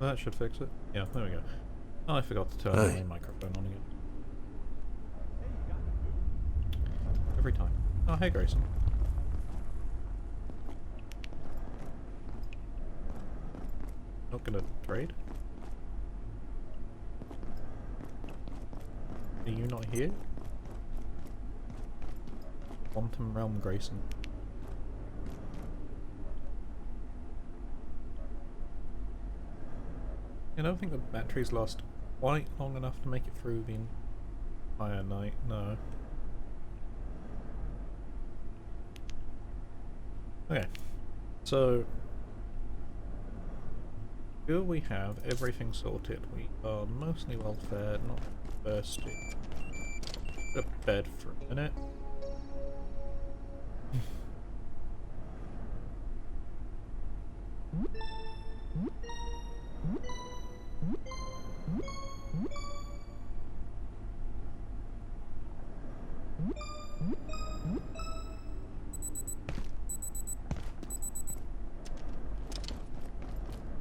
That should fix it. Yeah, there we go. Oh, I forgot to turn Hey. my microphone on again. Every time. Oh, hey Grayson. Not gonna trade? Are you not here? Quantum Realm Grayson. I don't think the batteries last quite long enough to make it through the entire night, no. Okay, so here we have everything sorted. We are mostly well fed, not thirsty. Go to bed for a minute.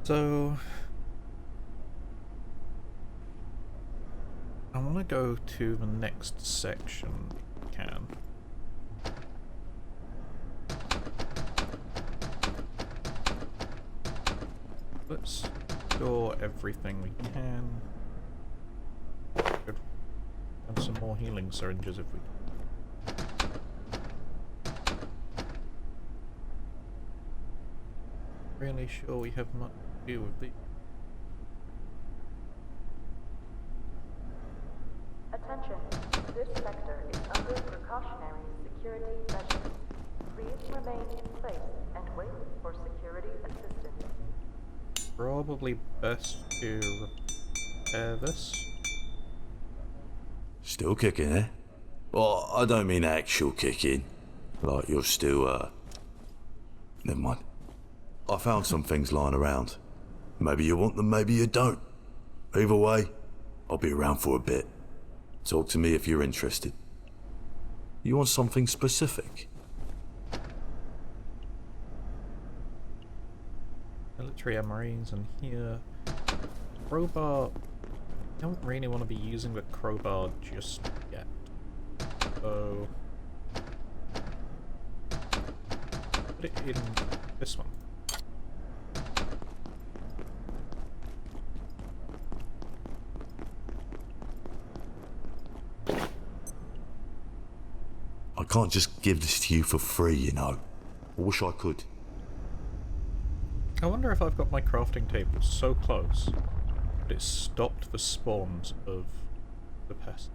So I want to go to the next section if we can. Let's store everything we can. Could have some more healing syringes if we can. Really sure we have much to do with the. Attention, this sector is under precautionary security measures. Please remain in place and wait for security assistance. Probably best to repair this. Still kicking, eh? Well, I don't mean actual kicking. Like you're still, Never mind. I found some things lying around. Maybe you want them, maybe you don't. Either way, I'll be around for a bit. Talk to me if you're interested. You want something specific? Military MREs in here. Crowbar. I don't really want to be using the crowbar just yet. So put it in this one. I can't just give this to you for free, you know. I wish I could. I wonder if I've got my crafting table so close that it stopped the spawns of the pest.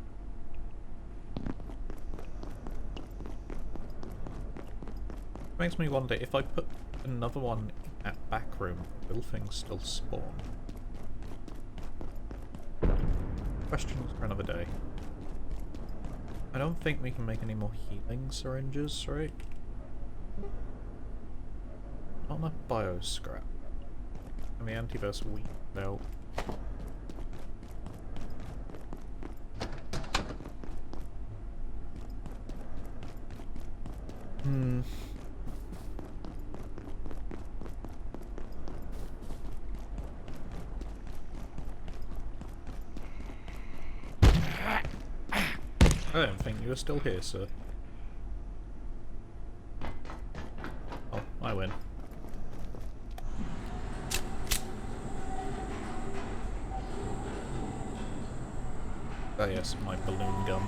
Makes me wonder if I put another one in that back room, will things still spawn? Questions for another day. I don't think we can make any more healing syringes, right? Not enough bio scrap. And the antiverse wheat belt. I don't think you were still here, sir. Oh, I win. Oh yes, my balloon gun.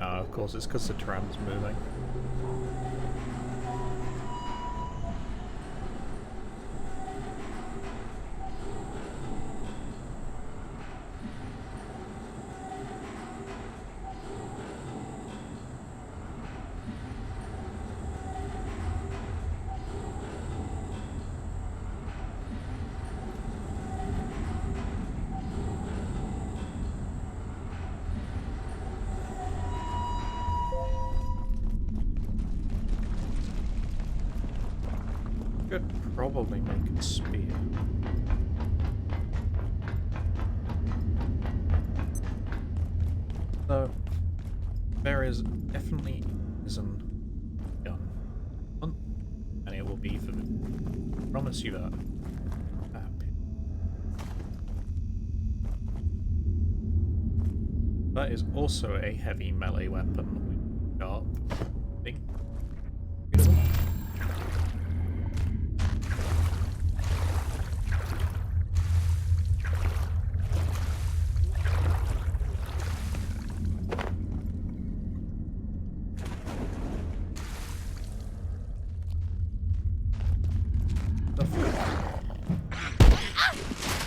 Ah, of course, it's because the tram's moving. Could probably make a spear. So, there is definitely isn't gun. And it will be for the Promise you that. That is also a heavy melee weapon with sharp thing.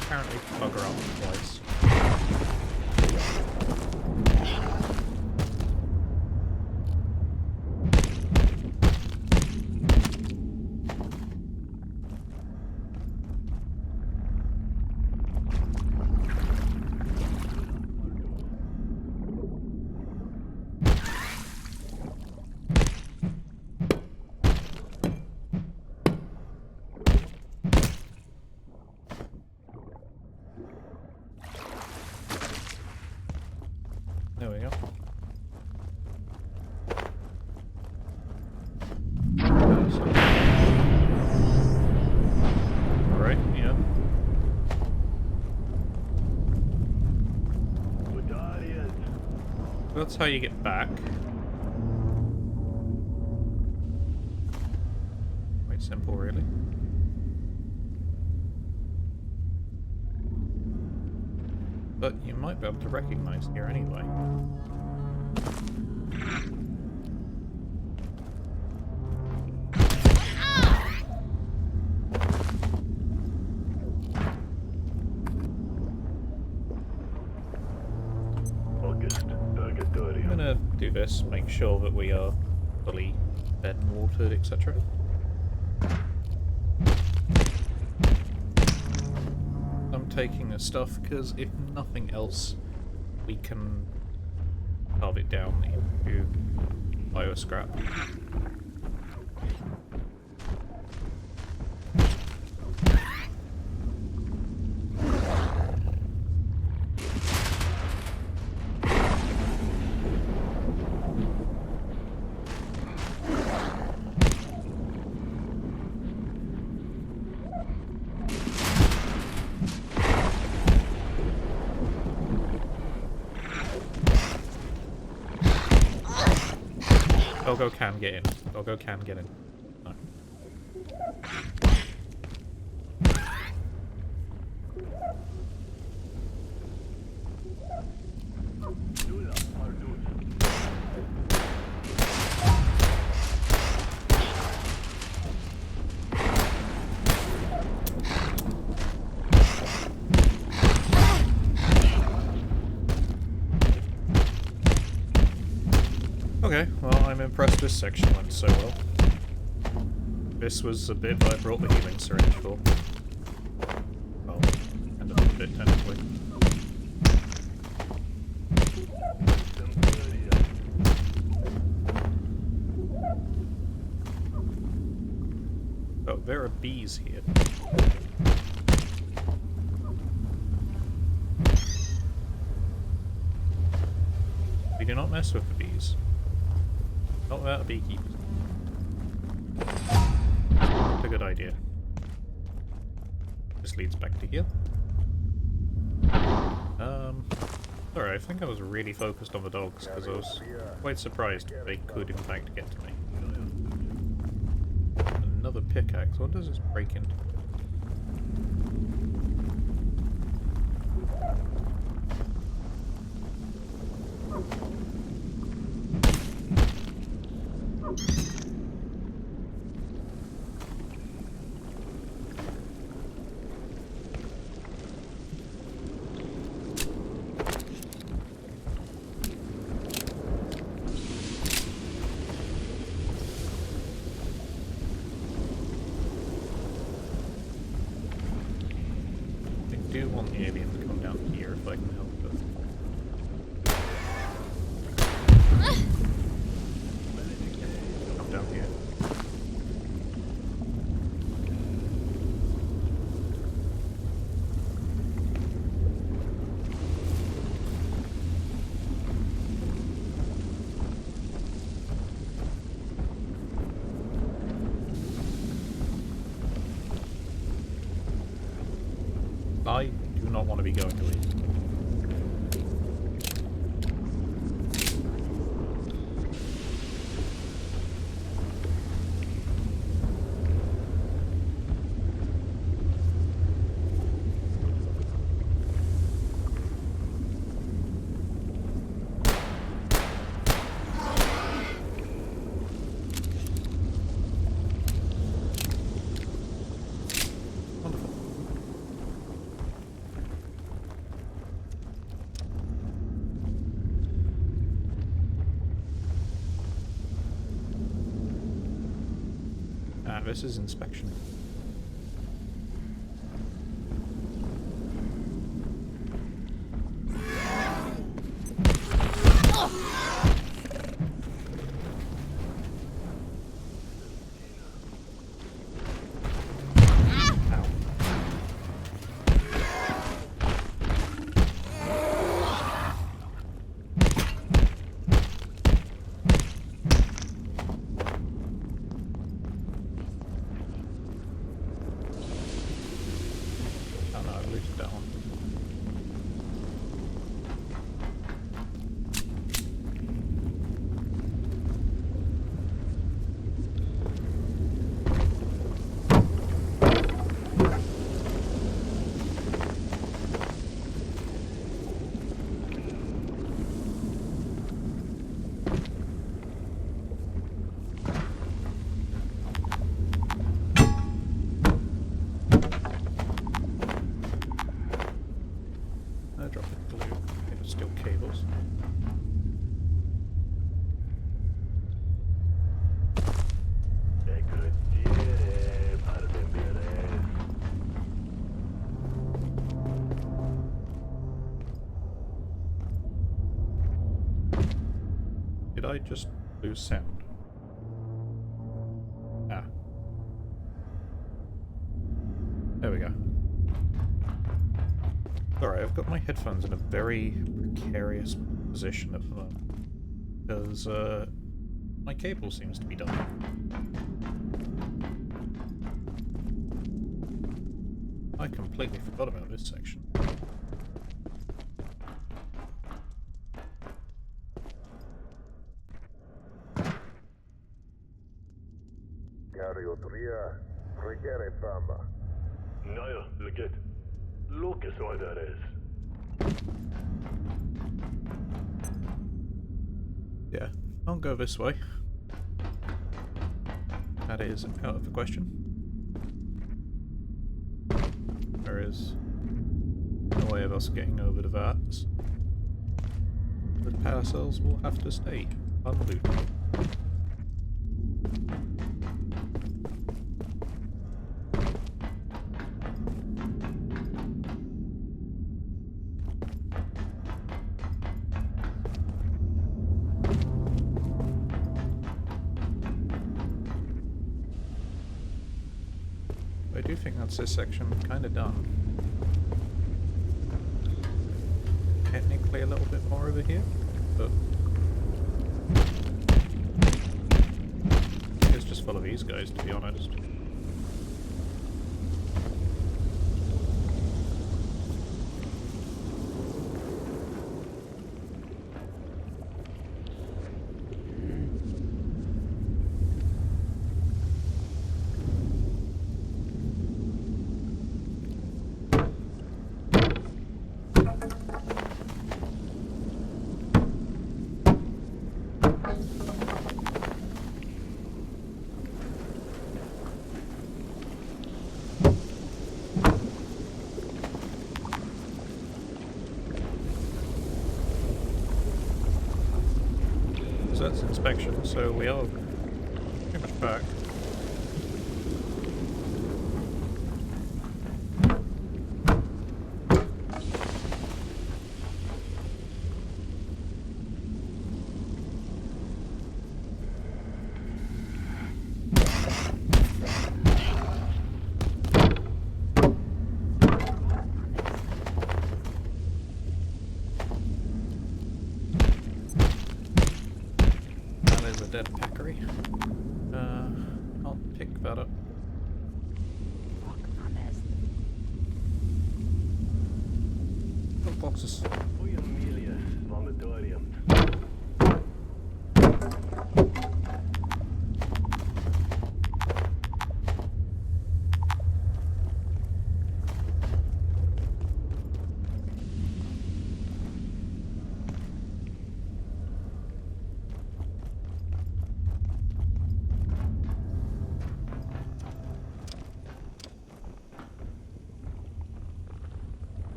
Apparently bugger up twice. There we go. Alright, yeah. That's how you get back. Quite simple, really. But you might be able to recognize here anyway. I'm gonna do this, make sure that we are fully fed and watered, etc. I'm taking the stuff because if nothing else, we can carve it down into bioscrap. Doggo can get in. Doggo can get in. No. Okay, well, I'm impressed this section went so well. This was the bit that I brought the healing syringe for. Well, end of the bit, technically. Oh, there are bees here. We do not mess with the bees. Not without a beekeeper. Not a good idea. This leads back to here. Sorry, I think I was really focused on the dogs because I was quite surprised they could in fact get to me. Another pickaxe. What does this break into? be going to eat. This is inspection. Did I just lose sound? Ah. There we go. Alright, I've got my headphones in a very precarious position at the moment. Because, my cable seems to be done. I completely forgot about this section. Carrioteria requiere fama. Naja, legit. Lucas what that is. Yeah, I'll go this way. That is out of the question. There is no way of us getting over to that. The power cells will have to stay unlooted. I do think that's this section kind of done. Technically a little bit more over here, but it's just full of these guys, to be honest. That's inspection, so we are pretty much back. Dead peccary. I'll pick that up. boxes. Oi Amelia, vomitorium.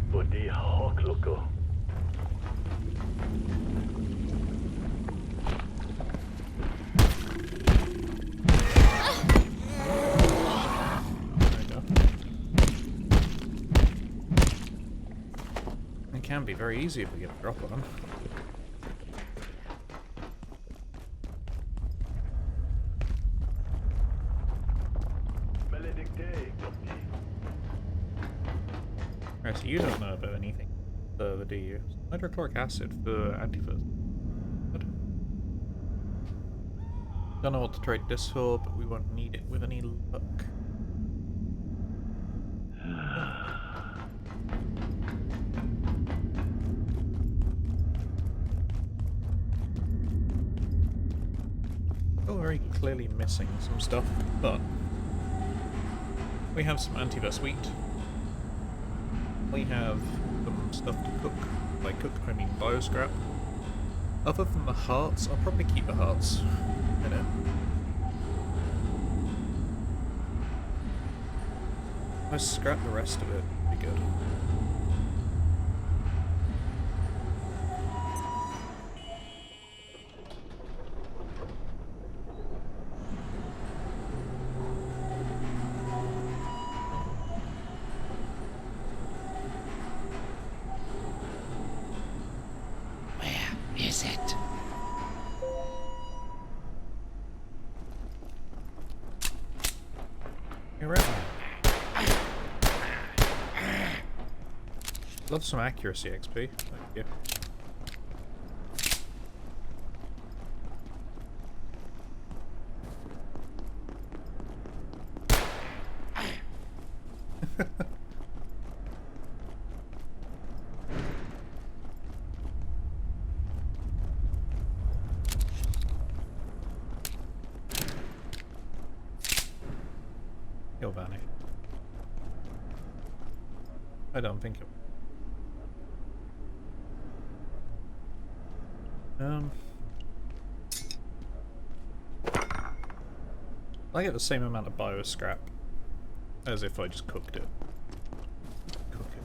But the hawk loco. There we go. It can be very easy if we get a drop on them. Maledicte, Alright, so you don't know about anything further, do you? Hydrochloric acid for antifuzz. Good. Don't know what to trade this for, but we won't need it with any luck. Still very clearly missing some stuff, but we have some antivirus wheat. We have some stuff to cook. By cook, I mean bioscrap. Other than the hearts, I'll probably keep the hearts. In it. If I scrap the rest of it, it'd be good. Is it? You're right. Love some accuracy XP. Thank you. He'll vanish. I don't think it. I get the same amount of bio scrap as if I just cooked it. Cook it.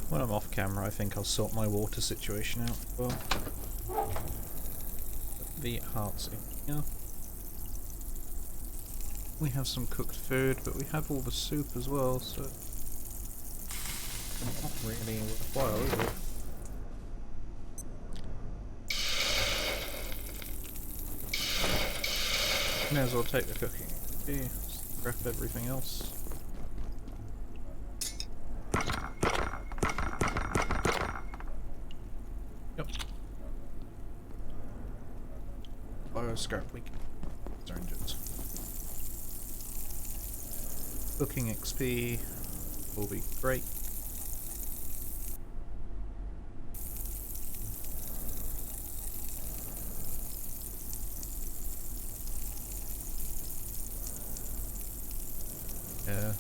When I'm off camera, I think I'll sort my water situation out as well. Put the hearts in here. We have some cooked food, but we have all the soup as well, so not really worthwhile, is it? May as well take the cooking. Okay, scrap everything else. Yep. Scrap week. Oranges. Cooking XP will be great. Yeah.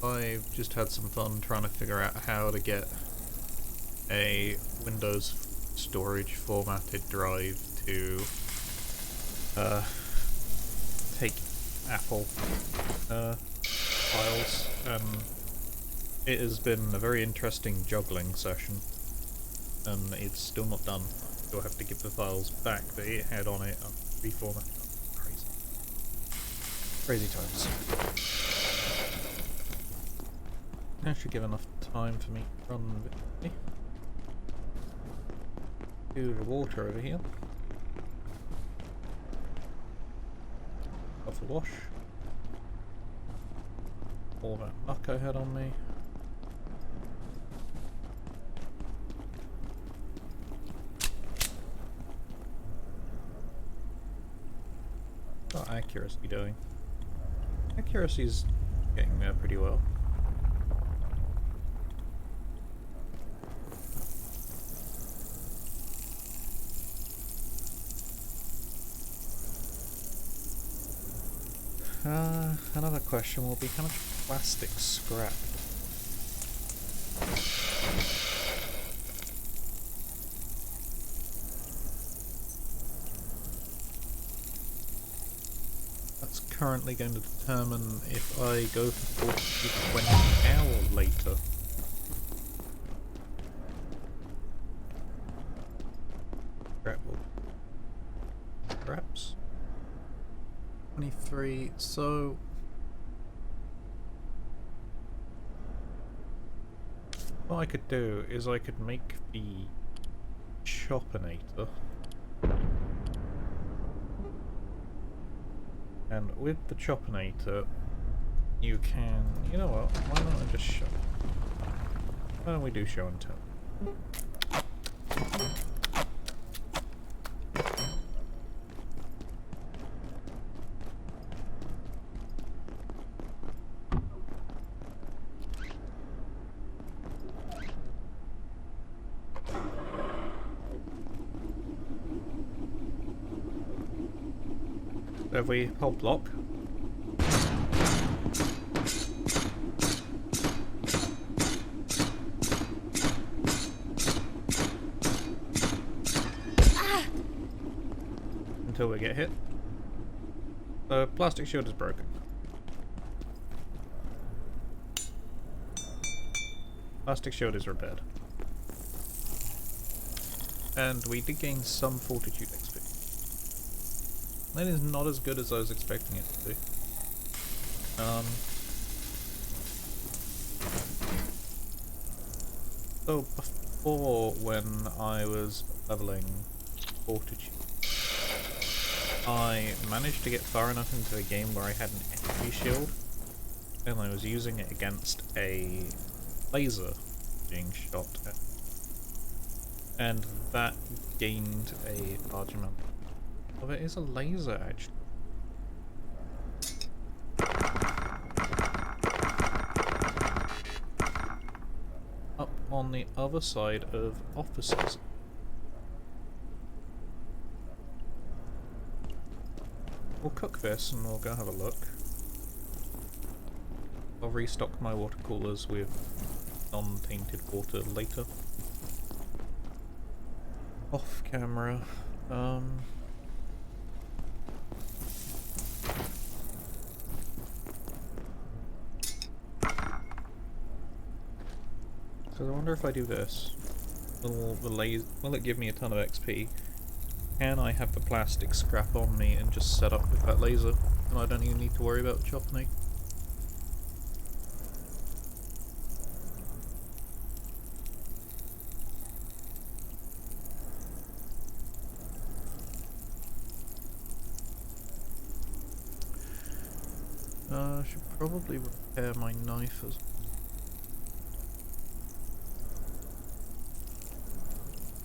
I've just had some fun trying to figure out how to get a Windows storage formatted drive to take Apple files. It has been a very interesting juggling session, and it's still not done. You'll have to give the files back that it had on it and reformat it. Crazy. Crazy times. That should give enough time for me to run with me. Do the water over here. Off the wash. All that muck I had on me. Got accuracy doing? Accuracy's getting there pretty well. Another question will be how much plastic scrap? That's currently going to determine if I go for 40 to 20 hours later. Scrap will perhaps 23, so what I could do is I could make the Chopinator, and with the Chopinator you can, you know what, why don't I just show? Why don't we do show and tell? So if we hold block, until we get hit. The plastic shield is broken. Plastic shield is repaired. And we did gain some fortitude XP. That is not as good as I was expecting it to be. So before, when I was leveling fortitude, I managed to get far enough into a game where I had an energy shield, and I was using it against a laser being shot at, and that gained a large amount. Oh, there is a laser actually. Up on the other side of offices. We'll cook this and we'll go have a look. I'll restock my water coolers with non-tainted water later. Off camera. So I wonder if I do this, will it give me a ton of XP? Can I have the plastic scrap on me and just set up with that laser, and I don't even need to worry about chopping? I should probably repair my knife as well.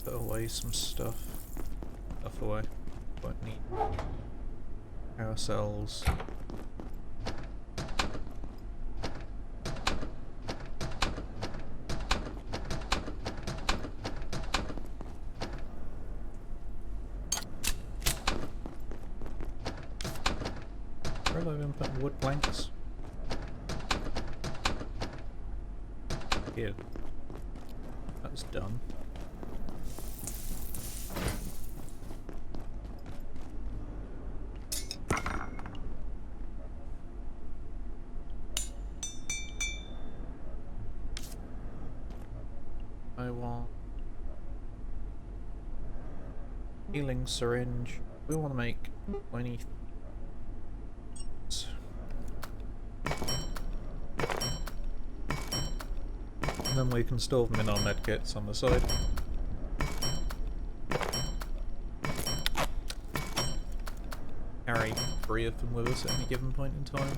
Put away some stuff. Stuff away. Won't need power cells. Where have I been putting wood planks? Here. That's done. I want healing syringe. We want to make 20. And then we can store them in our medkits on the side. Carry 3 of them with us at any given point in time.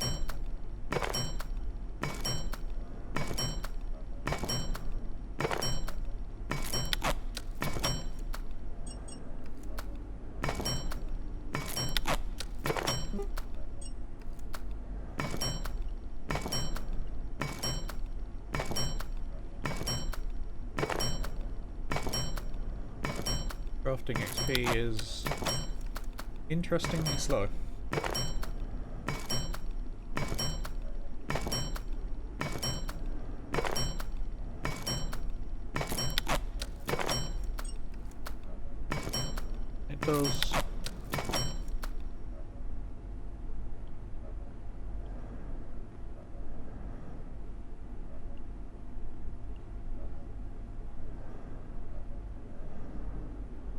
Crafting XP is interestingly slow. It does.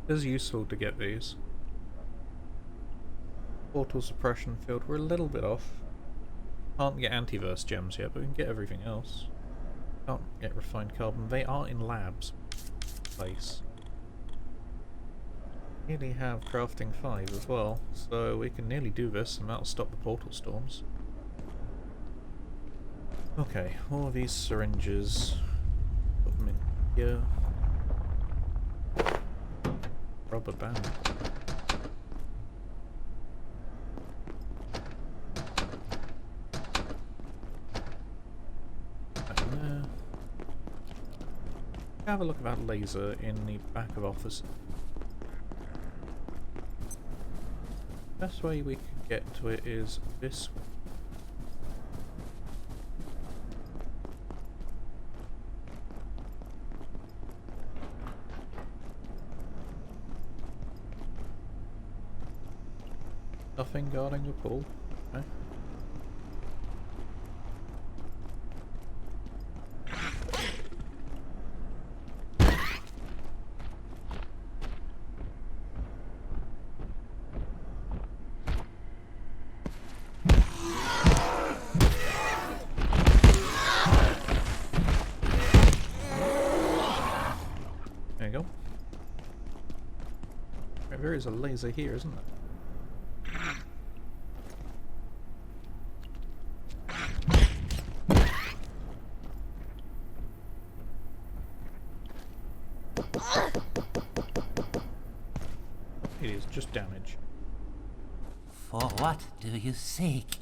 It is useful to get these. Portal suppression field, we're a little bit off. Can't get antiverse gems yet, but we can get everything else. Can't get refined carbon. They are in labs. Place. Nearly have crafting 5 as well, so we can nearly do this and that'll stop the portal storms. Okay, all of these syringes. Put them in here. Rubber band. Back in there. Have a look at that laser in the back of office. Best way we could get to it is this way. Nothing guarding the pool. Okay. There you go. Right, there is a laser here, isn't there? It is just damage. For what do you seek?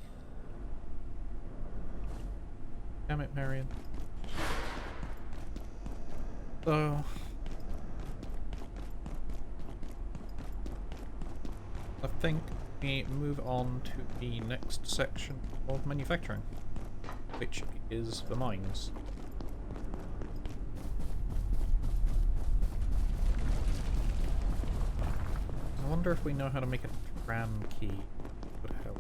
Damn it, Marion. So... I think we move on to the next section of manufacturing, which is the mines. I wonder if we know how to make a tram key. Would help.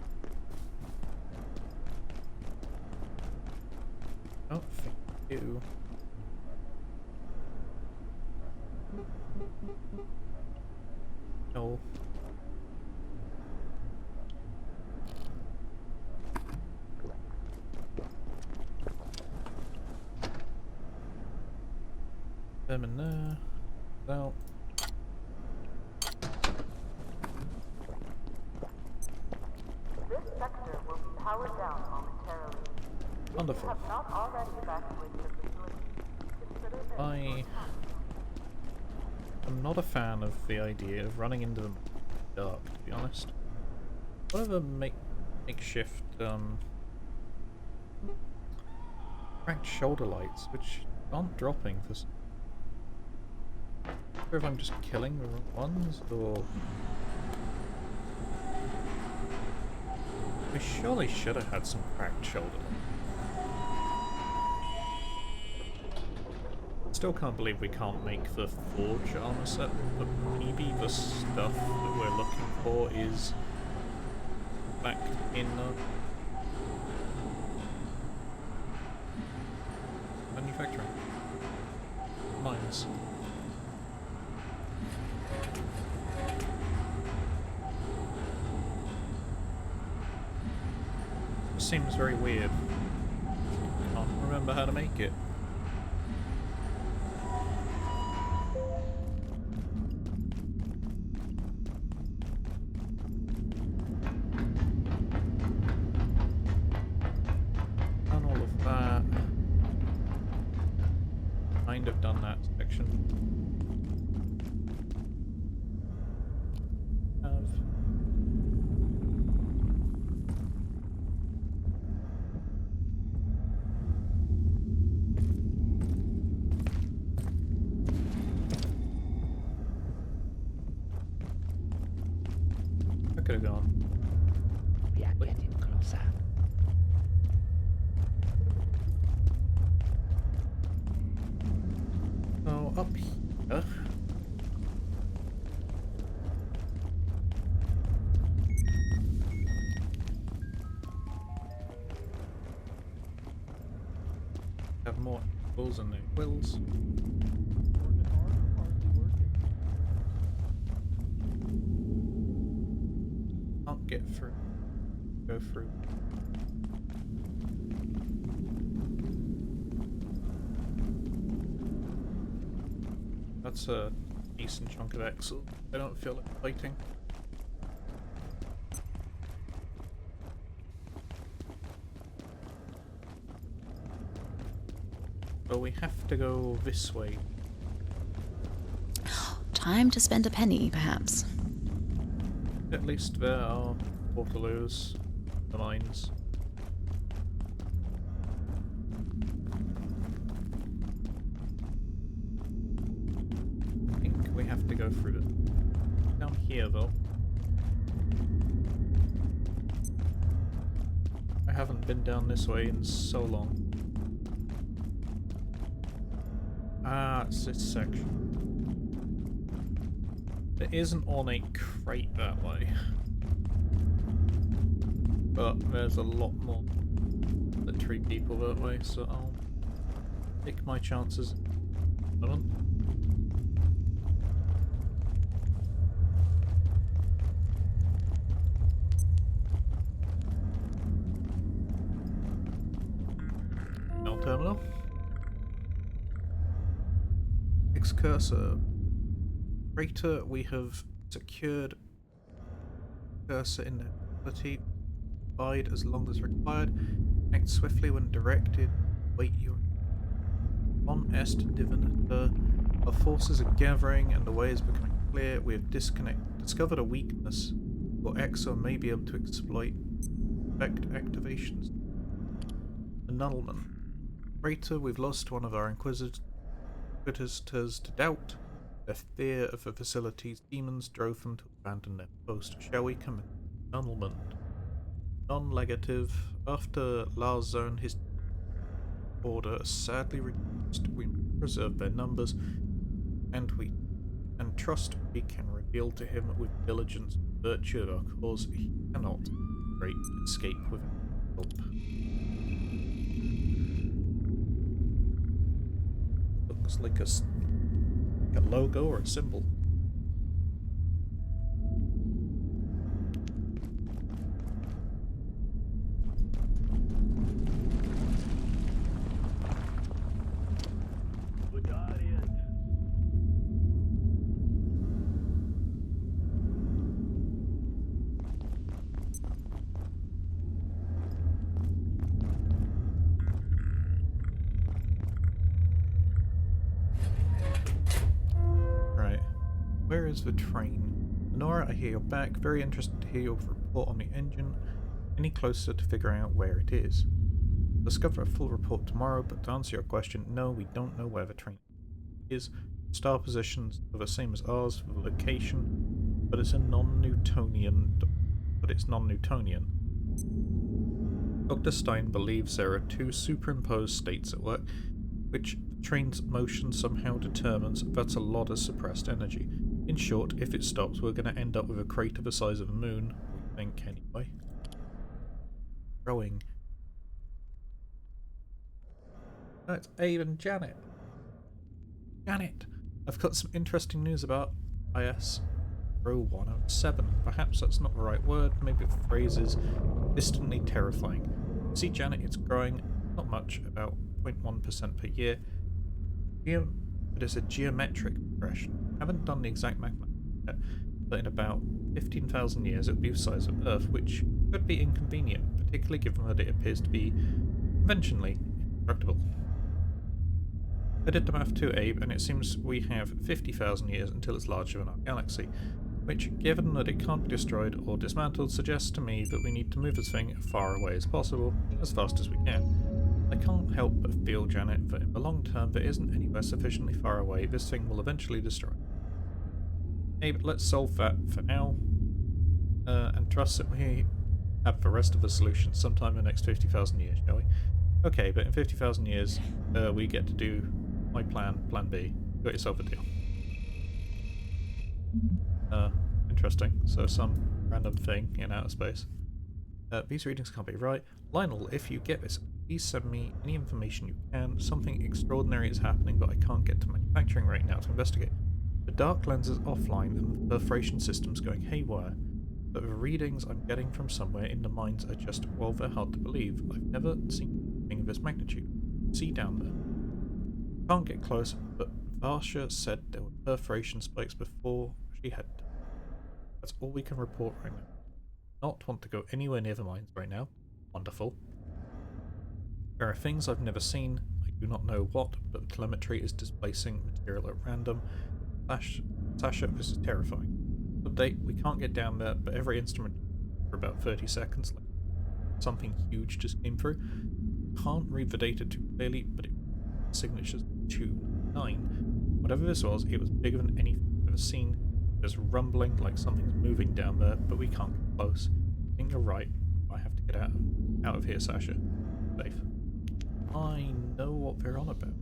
I don't think we do. No. Them in there. Out. This sector will be powered down momentarily. Wonderful. If you have not already evacuated the facility, consider this I your task. am not a fan of the idea of running into them in the dark, to be honest. What are the makeshift cracked shoulder lights, which aren't dropping for I'm not sure if I'm just killing the wrong ones, or... We surely should have had some cracked shoulder lights. Still can't believe we can't make the forge armor set, but maybe the stuff that we're looking for is back in manufacturing. Mines. Seems very weird. Can't remember how to make it. kind of done that section. I could have gone. We are getting closer. So up here. Have more apples and no quills. Can't get through. Go through. That's a decent chunk of Excel. I don't feel like fighting. So we have to go this way. Time to spend a penny, perhaps. At least there are portaloos, the mines. I think we have to go through it. Down here though. I haven't been down this way in so long. Ah, it's this section. There is an ornate crate that way. But there's a lot more that treat people that way, so I'll take my chances. Hold on. Now terminal. X-cursor. Crater, we have secured cursor inevitability. Bide as long as required. Act swiftly when directed. Wait your on est divinator. Our forces are gathering and the way is becoming clear. We have discovered a weakness. Your Exo may be able to exploit effect activations. Annulment. Crater, we've lost one of our inquisitors to doubt. Their fear of the facility's demons drove them to abandon their post. Shall we commit annulment? Non-legative. After Lars Zone, his order is sadly reduced. We preserve their numbers, and trust we can reveal to him with diligence the virtue of our cause. He cannot escape without help. Looks like a logo or a symbol. Where is the train? Nora, I hear you're back. Very interested to hear your report on the engine. Any closer to figuring out where it is? Discover a full report tomorrow, but to answer your question, no, we don't know where the train is. Star positions are the same as ours for the location, but it's non-Newtonian. Dr. Stein believes there are two superimposed states at work, which the train's motion somehow determines. That's a lot of suppressed energy. In short, if it stops, we're going to end up with a crater the size of a moon, we think anyway. Growing. Oh, it's Abe and Janet. Janet! I've got some interesting news about IS 0107. Perhaps that's not the right word, maybe the phrase is distantly terrifying. See, Janet, it's growing, not much, about 0.1% per year. But it's a geometric progression. Haven't done the exact mathematics yet, but in about 15,000 years it will be the size of Earth, which could be inconvenient, particularly given that it appears to be conventionally indestructible. I did the math too, Abe, and it seems we have 50,000 years until it's larger than our galaxy, which, given that it can't be destroyed or dismantled, suggests to me that we need to move this thing as far away as possible, as fast as we can. I can't help but feel, Janet, that in the long term there isn't anywhere sufficiently far away this thing will eventually destroy. Abe, let's solve that for now, and trust that we have the rest of the solution sometime in the next 50,000 years, shall we? Okay, but in 50,000 years, we get to do my plan B. Got yourself a deal. Interesting. So some random thing in outer space. These readings can't be right. Lionel, if you get this, please send me any information you can. Something extraordinary is happening, but I can't get to manufacturing right now to investigate. The dark lens is offline and the perforation system's going haywire. But the readings I'm getting from somewhere in the mines are just, well, they're hard to believe. I've never seen anything of this magnitude. See down there. Can't get close, but Varsha said there were perforation spikes before she had. That's all we can report right now. Not want to go anywhere near the mines right now. Wonderful. There are things I've never seen. I do not know what, but telemetry is displacing material at random. Sasha, this is terrifying. Update, we can't get down there, but every instrument for about 30 seconds, like something huge just came through. Can't read the data too clearly, but signature's 2-9. Whatever this was, it was bigger than anything I've ever seen. There's rumbling like something's moving down there, but we can't get close. I think you're right. I have to get out of here, Sasha. Safe. I know what they're on about.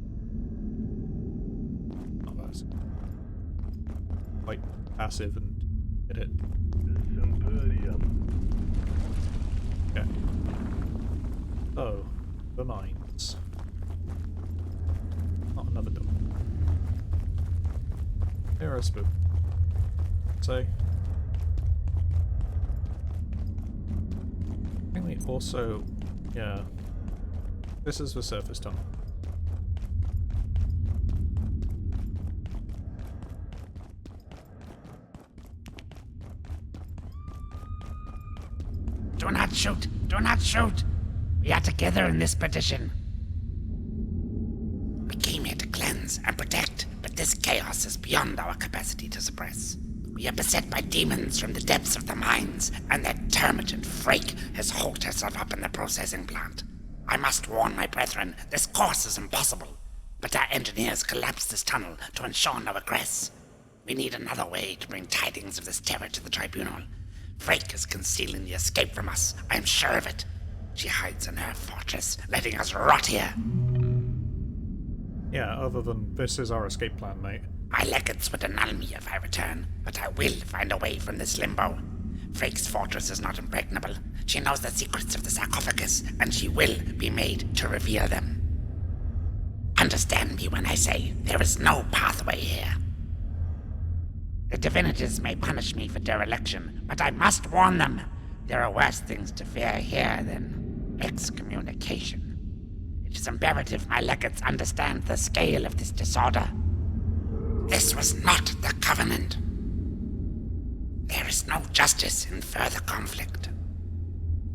Not that. Quite passive and get it. Okay. So, the mines. Not another door. There are spook. So, I think we also, yeah, this is the surface tunnel. Do not shoot! Do not shoot! We are together in this petition. We came here to cleanse and protect, but this chaos is beyond our capacity to suppress. We are beset by demons from the depths of the mines, and that termagant Frake has holed herself up in the processing plant. I must warn my brethren, this course is impossible, but our engineers collapsed this tunnel to ensure no egress. We need another way to bring tidings of this terror to the tribunal. Frake is concealing the escape from us, I am sure of it. She hides in her fortress, letting us rot here. Yeah, other than this is our escape plan, mate. My legates would annul me if I return, but I will find a way from this limbo. Frake's fortress is not impregnable. She knows the secrets of the sarcophagus, and she will be made to reveal them. Understand me when I say there is no pathway here. The divinities may punish me for dereliction, but I must warn them. There are worse things to fear here than excommunication. It is imperative my legates understand the scale of this disorder. This was not the Covenant. There is no justice in further conflict.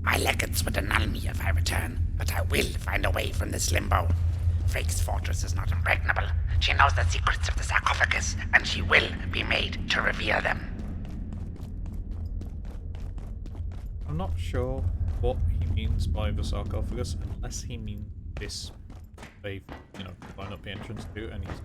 My legates would annul me if I return, but I will find a way from this limbo. Frake's fortress is not impregnable. She knows the secrets of the sarcophagus, and she will be made to reveal them. I'm not sure what he means by the sarcophagus, unless he means this they, line up the entrance to, and he's...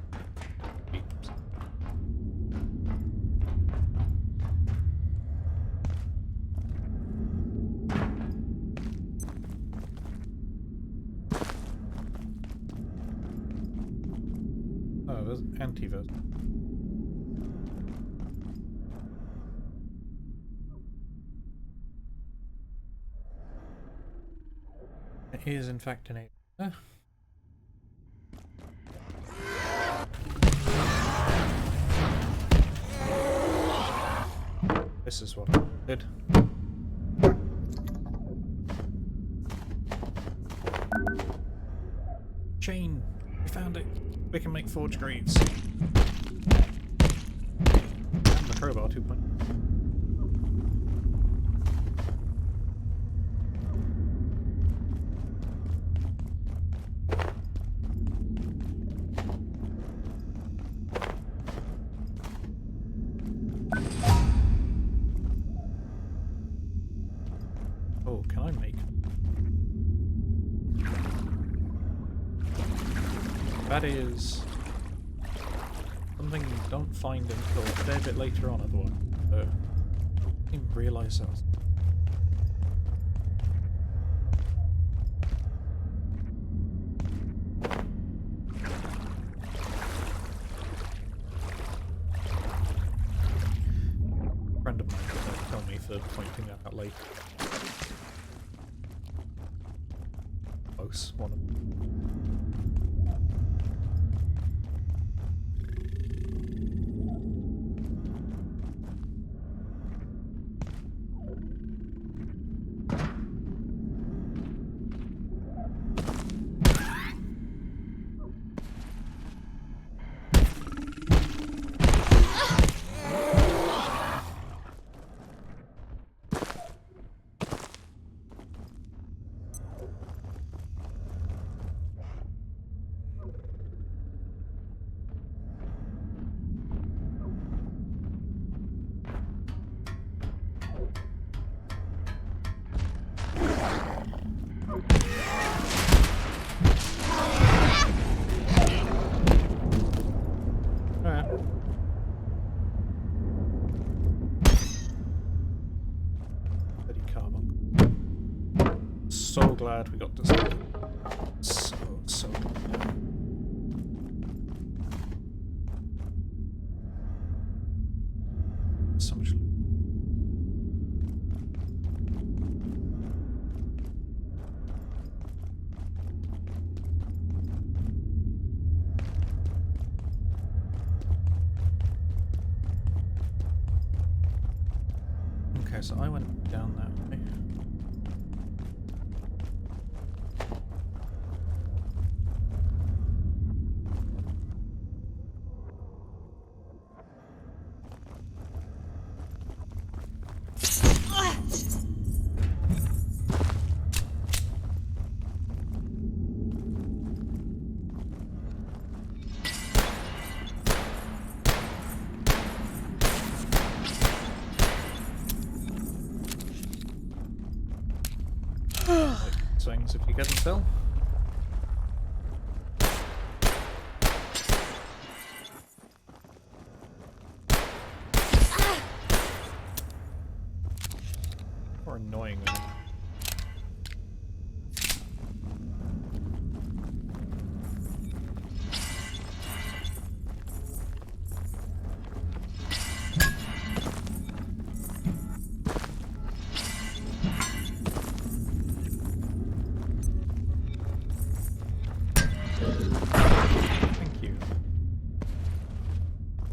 Oh, there's antivirus. It is in fact an A. This is what I did. Chain! We found it! We can make forge greaves. And the crowbar 2.0. That is something you don't find until a fair bit later on otherwise. So, I didn't realise that was... A friend of mine will tell me for pointing that out later. Close, one of them. So glad we got this. So glad. So much. Okay, so I went down that way. Swings if you can tell. Or annoying. Thank you.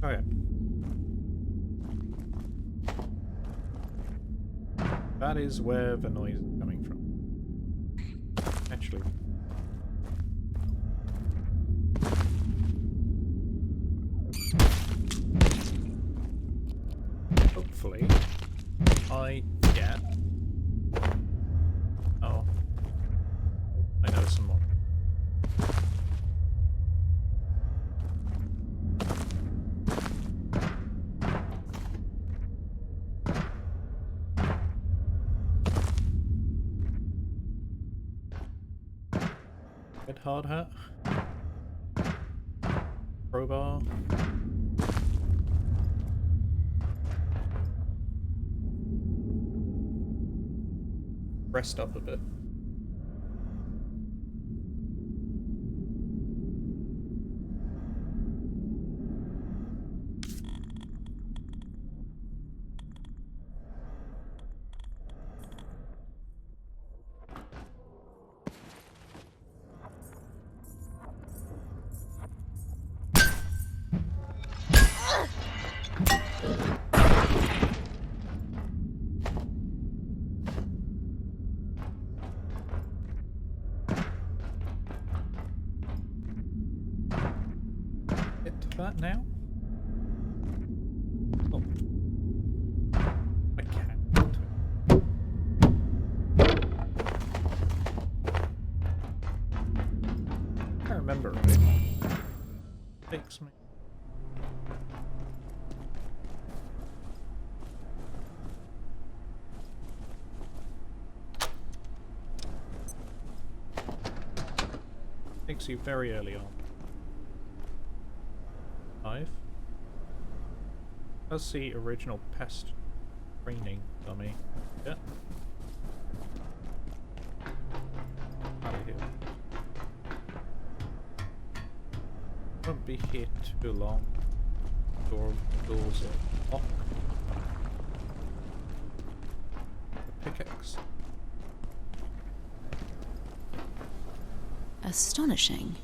Okay. That is where the noise is coming from. Actually. Hopefully, I get... Oh. I know some more. Good hard hat. Crowbar. Rest up a bit. Get to that now? Oh. I can't. I remember right. Takes me. Takes you very early on. hive. That's the original pest training dummy. Yeah. Out of here. Won't be here too long. Doors are locked. The pickaxe. Astonishing.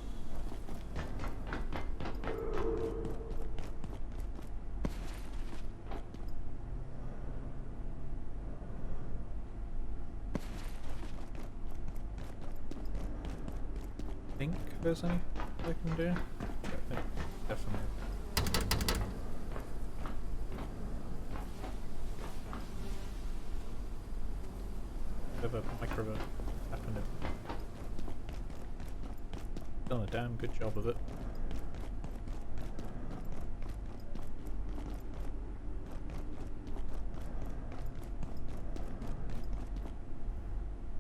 Think there's anything I can do? Yeah, I think definitely. Bit of a micro happening. Done a damn good job of it.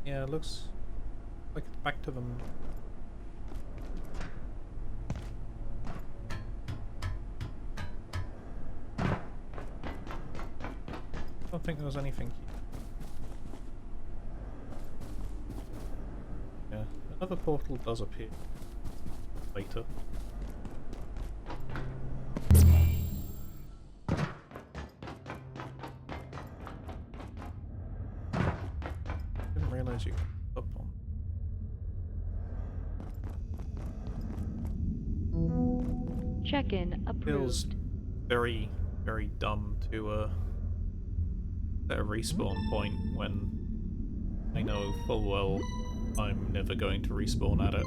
Yeah, it looks like it's back to them. I don't think there was anything here. Yeah, another portal does appear later. Didn't realize you could up on. Check-in Feels approved. very, very dumb to set a respawn point when I know full well I'm never going to respawn at it.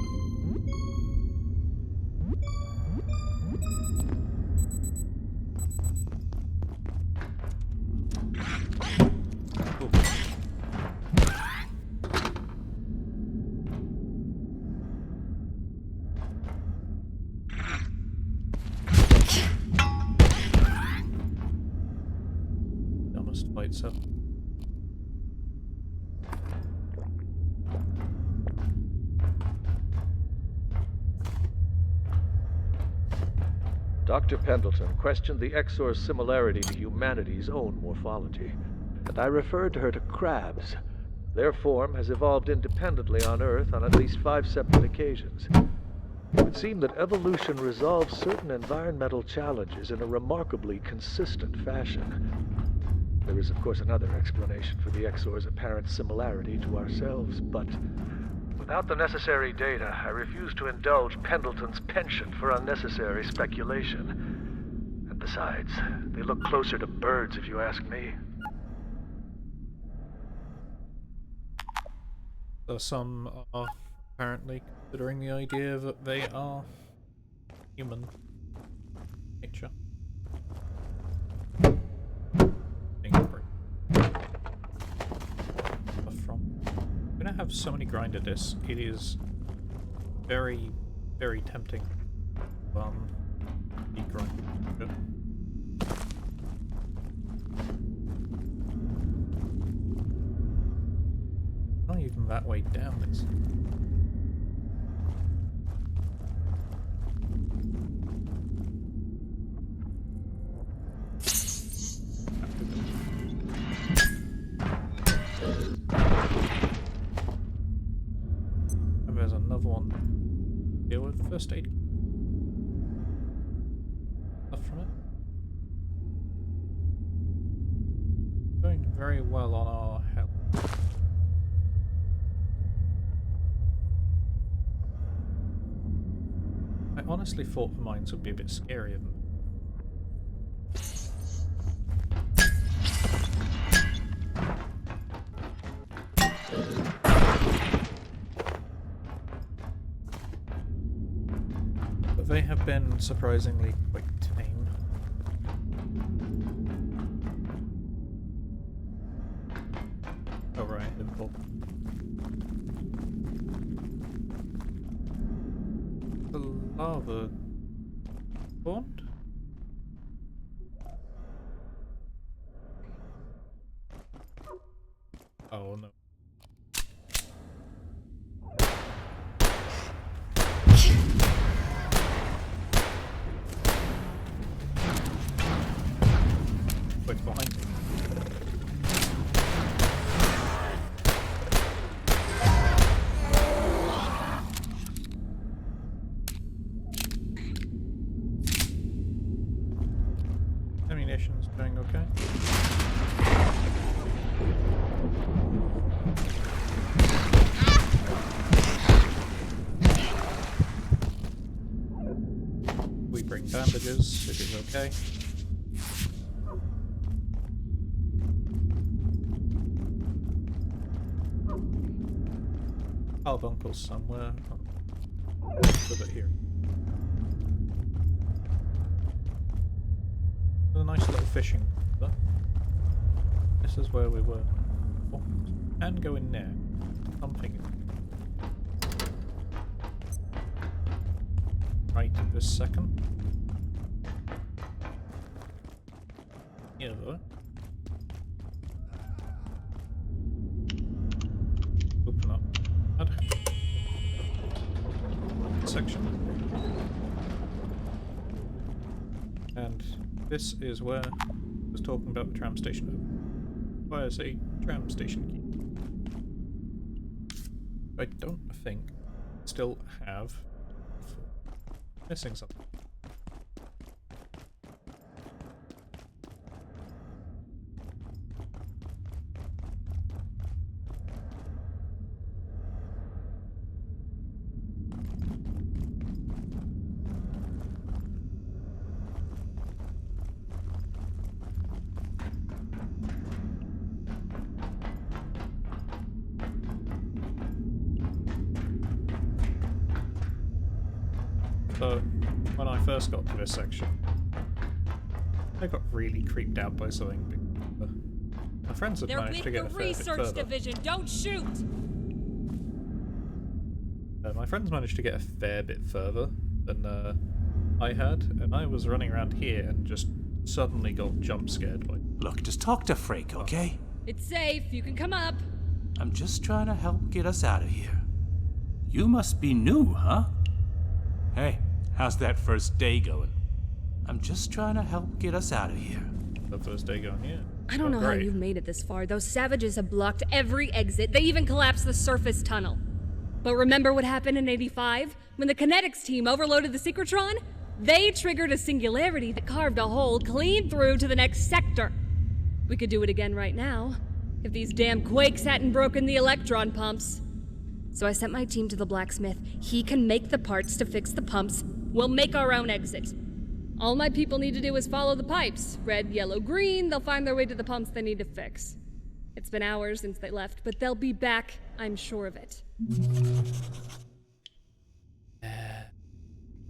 Ooh. Dumbest fights up. Dr. Pendleton questioned the Exor's similarity to humanity's own morphology, and I referred her to crabs. Their form has evolved independently on Earth on at least 5 separate occasions. It would seem that evolution resolves certain environmental challenges in a remarkably consistent fashion. There is, of course, another explanation for the Exor's apparent similarity to ourselves, but without the necessary data, I refuse to indulge Pendleton's penchant for unnecessary speculation. And besides, they look closer to birds if you ask me. So some are apparently considering the idea that they are human nature. I'm gonna have so many grinder discs. It is very, very tempting. Grind. Good. Not even that way down this. And there's another one. Deal with first aid. Stuff from it. Going very well on our health. I honestly thought the mines would be a bit scarier than. But they have been surprisingly quite tame. Oh right, Liverpool. The lava spawned? Oh no. Munitions doing okay. We bring bandages, it is okay. Carbuncle's somewhere. Put it here. A nice little fishing boat. This is where we were. Oh, and go in there. Something. Right this second. Yeah, though. Open up. Add. Section. And this is where I was talking about the tram station. Requires a tram station key. I don't think I still have. Missing something. So, when I first got to this section, I got really creeped out by something. My friends had managed to get a fair bit further. Research division, don't shoot! My friends managed to get a fair bit further than I had, and I was running around here and just suddenly got jump scared by. Look, just talk to Freak, okay? It's safe, you can come up. I'm just trying to help get us out of here. You must be new, huh? Hey, how's that first day going? I'm just trying to help get us out of here. The first day going here. I don't know how you've made it this far. Those savages have blocked every exit. They even collapsed the surface tunnel. But remember what happened in 85? When the kinetics team overloaded the Secretron? They triggered a singularity that carved a hole clean through to the next sector. We could do it again right now, if these damn quakes hadn't broken the electron pumps. So I sent my team to the blacksmith. He can make the parts to fix the pumps. We'll make our own exit. All my people need to do is follow the pipes. Red, yellow, green, they'll find their way to the pumps they need to fix. It's been hours since they left, but they'll be back, I'm sure of it.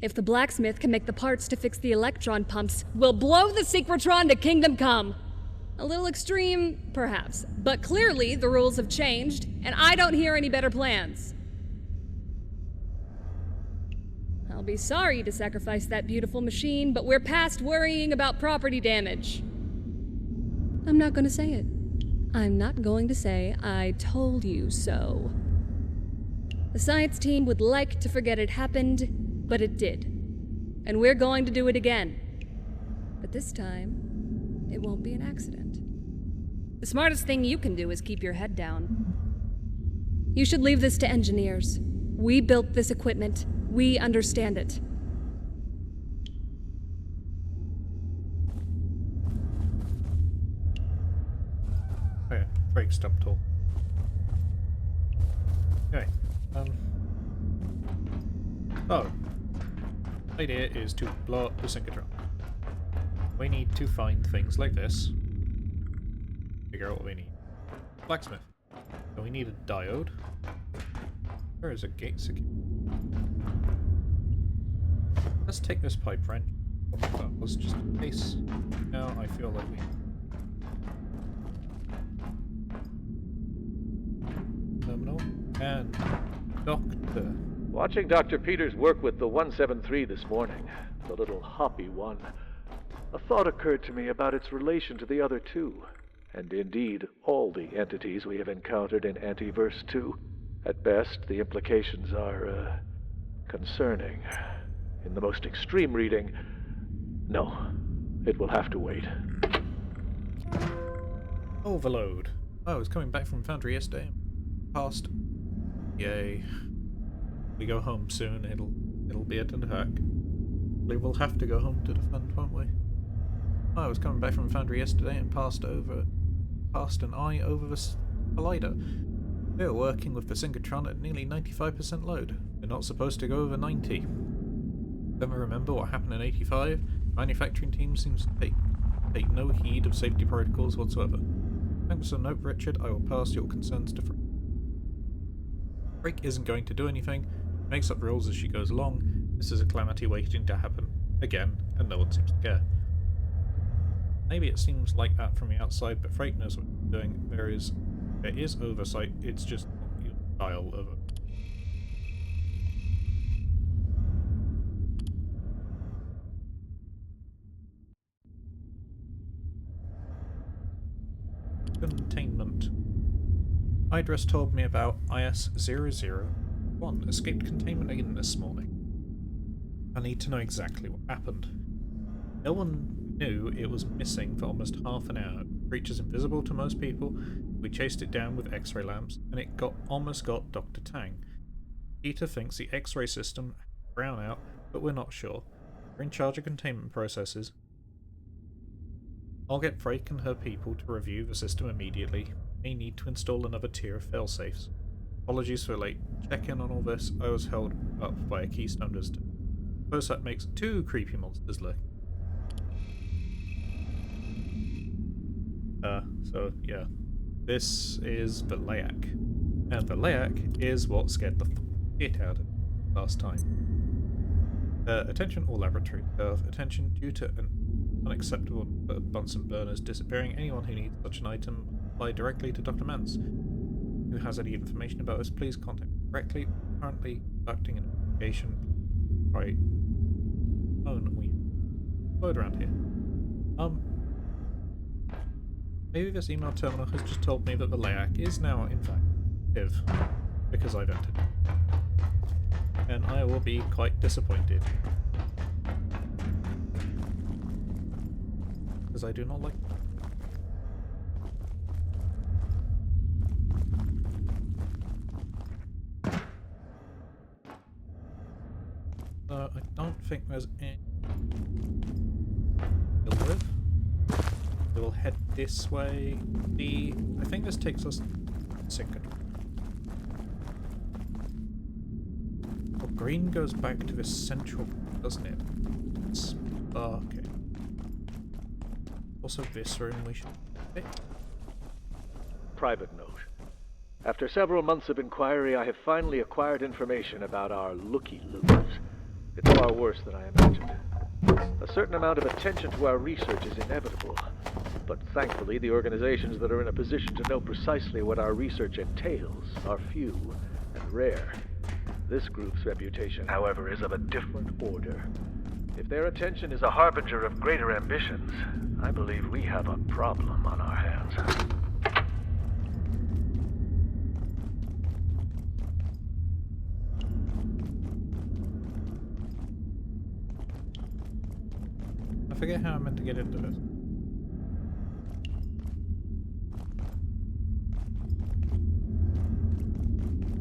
If the blacksmith can make the parts to fix the electron pumps, we'll blow the Secretron to Kingdom Come. A little extreme, perhaps, but clearly the rules have changed, and I don't hear any better plans. I'll be sorry to sacrifice that beautiful machine, but we're past worrying about property damage. I'm not going to say it. I'm not going to say I told you so. The science team would like to forget it happened, but it did. And we're going to do it again. But this time, it won't be an accident. The smartest thing you can do is keep your head down. You should leave this to engineers. We built this equipment. We understand it. Okay, break stop tool. Okay, so, the idea is to blow up the synchrotron. We need to find things like this. Figure out what we need. Blacksmith. So we need a diode. Where is a gate secure? Let's take this pipe wrench. Let's just in case. Now I feel like we. Terminal and doctor. Watching Dr. Peters work with the 173 this morning, the little hoppy one, a thought occurred to me about its relation to the other two, and indeed all the entities we have encountered in Antiverse 2. At best, the implications are, concerning. In the most extreme reading, no, it will have to wait. Overload. Oh, I was coming back from Foundry yesterday. Passed. Yay. We go home soon, it'll be at an attack. We will have to go home to defend, won't we? I was coming back from a foundry yesterday and passed an eye over the collider. We were working with the synchrotron at nearly 95% load. We're not supposed to go over 90. Don't we remember what happened in 85? Manufacturing team seems to take no heed of safety protocols whatsoever. Thanks for the note, Richard. I will pass your concerns to Frank. Frank isn't going to do anything. Makes up rules as she goes along. This is a calamity waiting to happen again, and no one seems to care. Maybe it seems like that from the outside, but Frank knows what he's doing. There is oversight. It's just not your style of it. Containment. Idris told me about IS-001 escaped containment again this morning. I need to know exactly what happened. No one knew it was missing for almost half an hour. The creature's invisible to most people. We chased it down with X-ray lamps, and it almost got Dr. Tang. Peter thinks the X-ray system brown out, but we're not sure. We're in charge of containment processes. I'll get Frake and her people to review the system immediately. May need to install another tier of failsafes. Apologies for late check-in on all this. I was held up by a keystone visitor. Suppose that makes 2 creepy monsters lurking. So yeah. This is the Layak. And the Layak is what scared the shit out of it last time. Attention all laboratory staff. Attention due to an unacceptable Bunsen burners disappearing. Anyone who needs such an item, apply directly to Dr. Mance. Who has any information about us, please contact me directly. Currently conducting an investigation. Right. Phone we word around here. Maybe this email terminal has just told me that the Layak is now in fact active because I've entered. And I will be quite disappointed. Because I do not like I don't think there's any to deal with. We will head this way. I think this takes us to Synchrotron. Well, green goes back to the central, doesn't it? Okay. Also this room we should pick. Private note. After several months of inquiry, I have finally acquired information about our looky-loos. It's far worse than I imagined. A certain amount of attention to our research is inevitable, but thankfully the organizations that are in a position to know precisely what our research entails are few and rare. This group's reputation, however, is of a different order. If their attention is a harbinger of greater ambitions, I believe we have a problem on our hands. I forget how I meant to get into this.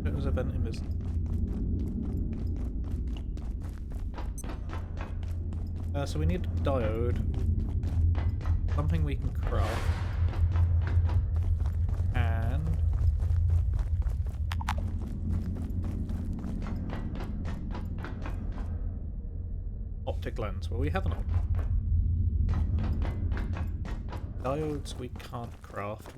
It was a vent invis. So we need a diode. Something we can craft. And optic lens. Well, we have an optic. Diodes we can't craft.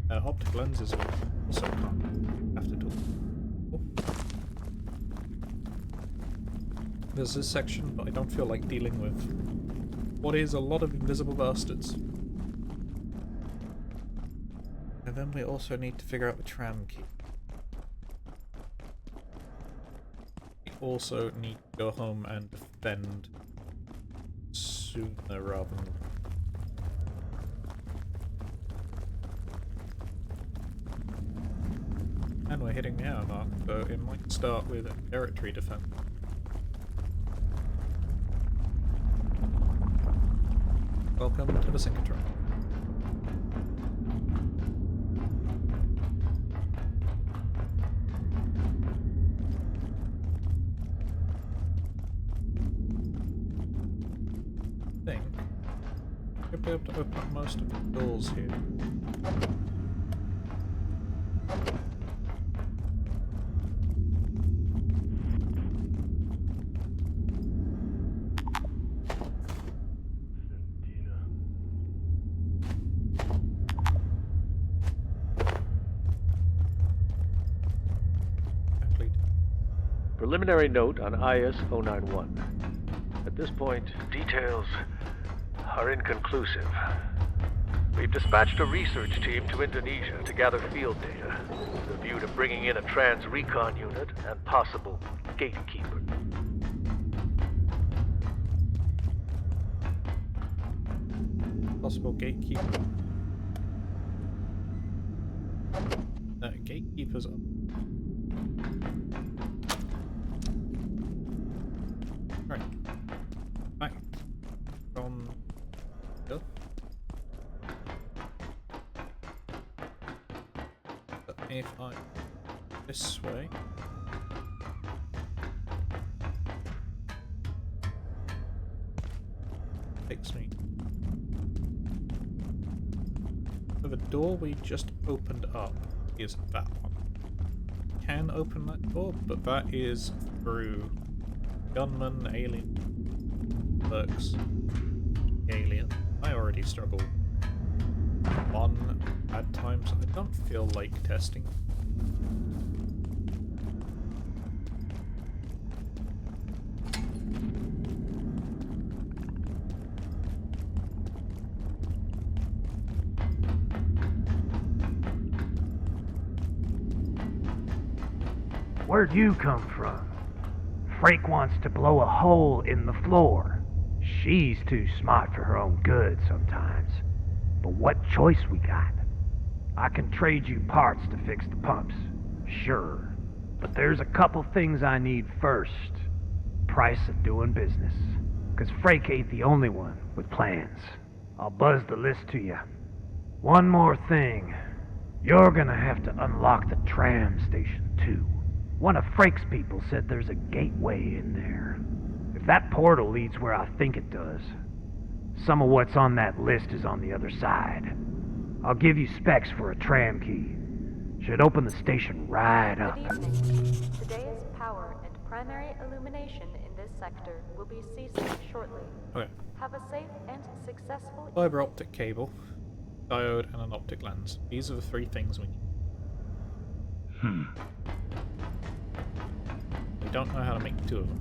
Optic lenses we also can't have to do. Oh. There's this section, but I don't feel like dealing with what is a lot of invisible bastards. And then we also need to figure out the tram key. Also need to go home and defend sooner rather than... And we're hitting the hour mark, so it might start with a territory defense. Welcome to the synchrotron. Should be able to open up most of the doors here. Preliminary note on IS 091. At this point, details are inconclusive. We've dispatched a research team to Indonesia to gather field data, with a view to bringing in a trans recon unit and possible gatekeeper. Possible gatekeeper. No, gatekeeper's up. Right. Back from here. But if I this way. Takes me. So the door we just opened up is that one. Can open that door, but that is through gunman, alien, perks, alien. I already struggle one at times. I don't feel like testing. Where'd you come from? Freak wants to blow a hole in the floor. She's too smart for her own good sometimes. But what choice we got? I can trade you parts to fix the pumps, sure. But there's a couple things I need first. Price of doing business. 'Cause Freak ain't the only one with plans. I'll buzz the list to you. One more thing. You're gonna have to unlock the tram station too. One of Freak's people said there's a gateway in there. If that portal leads where I think it does, some of what's on that list is on the other side. I'll give you specs for a tram key. Should open the station right up. Good evening. Today's power and primary illumination in this sector will be ceasing shortly. Okay. Have a safe and successful Fiber optic cable, diode, and an optic lens. These are the three things we need. We don't know how to make two of them.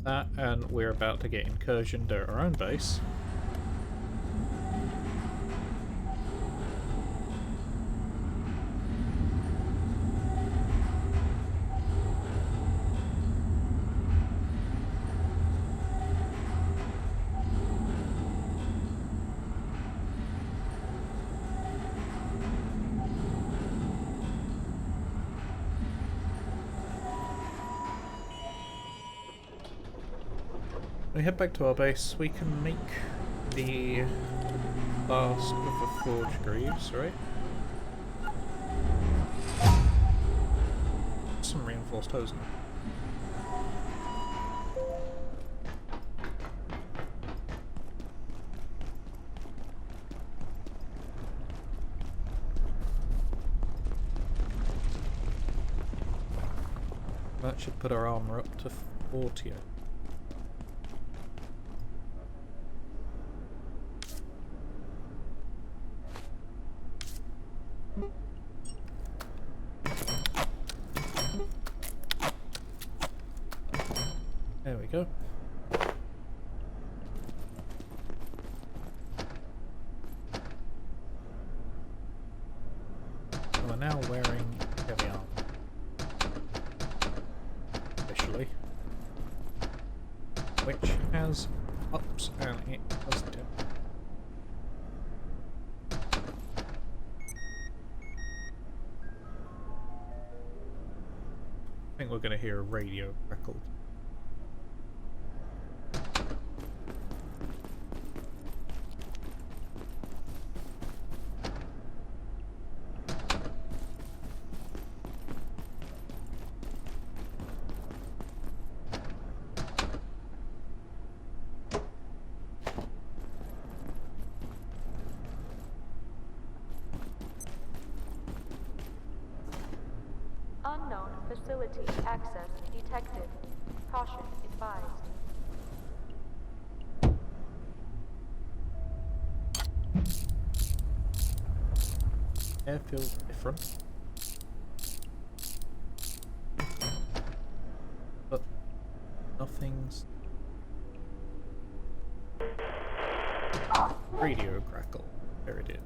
That, and we're about to get incursioned at our own base. We head back to our base. We can make the last of the forge greaves, right? Some reinforced hose now. That should put our armor up to 40. There we go. We're now wearing heavy armor. Officially. Which has ups and it has downs. I think we're going to hear a radio crackle. Facility access detected. Caution advised. Air feels different. But nothing's... Radio crackle. There it is.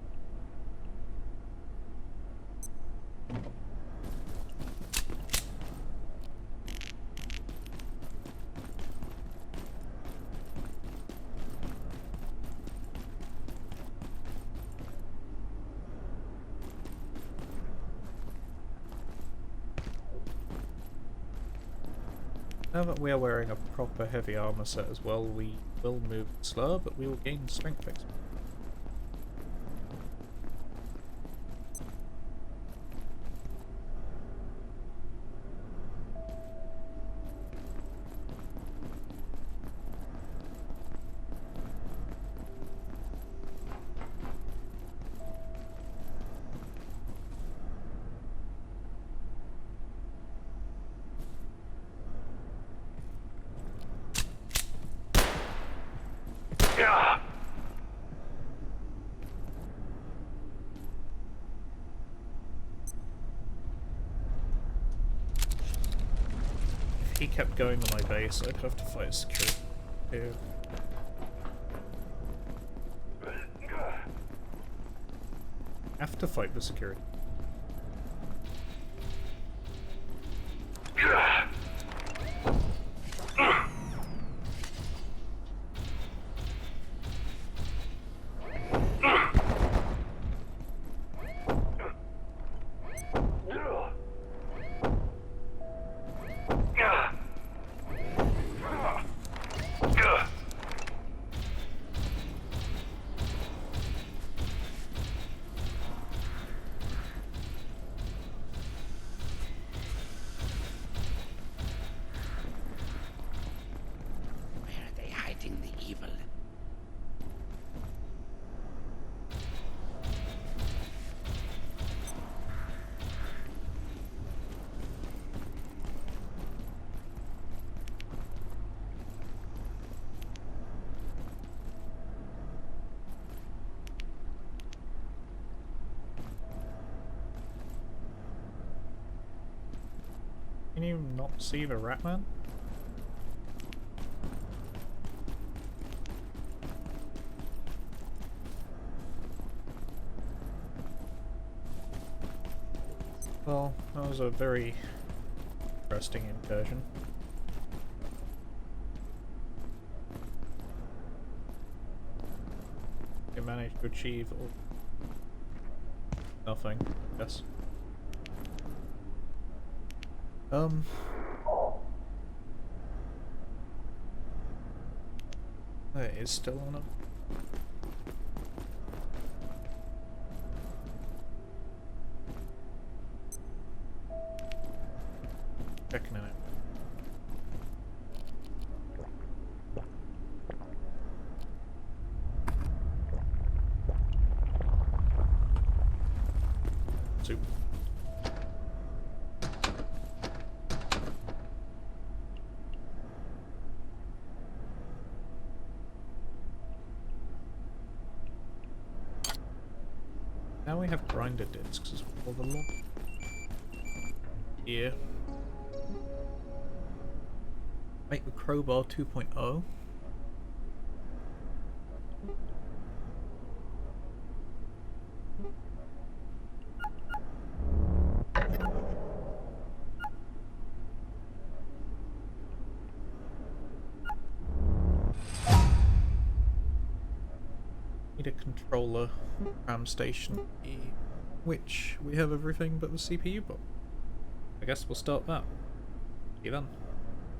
Now that we are wearing a proper heavy armor set as well, we will move slower, but we will gain strength XP. If he kept going to my base, I'd have to fight security too. Have to fight the security. Can you not see the Ratman? Well, that was a very interesting incursion. You managed to achieve nothing, yes. That is still on him. Checking it out. Soup. Now we have grinder discs as well. The law. Yeah. Make the crowbar 2.0. Need a controller, RAM station, which we have everything but the CPU box. I guess we'll start that. See you then.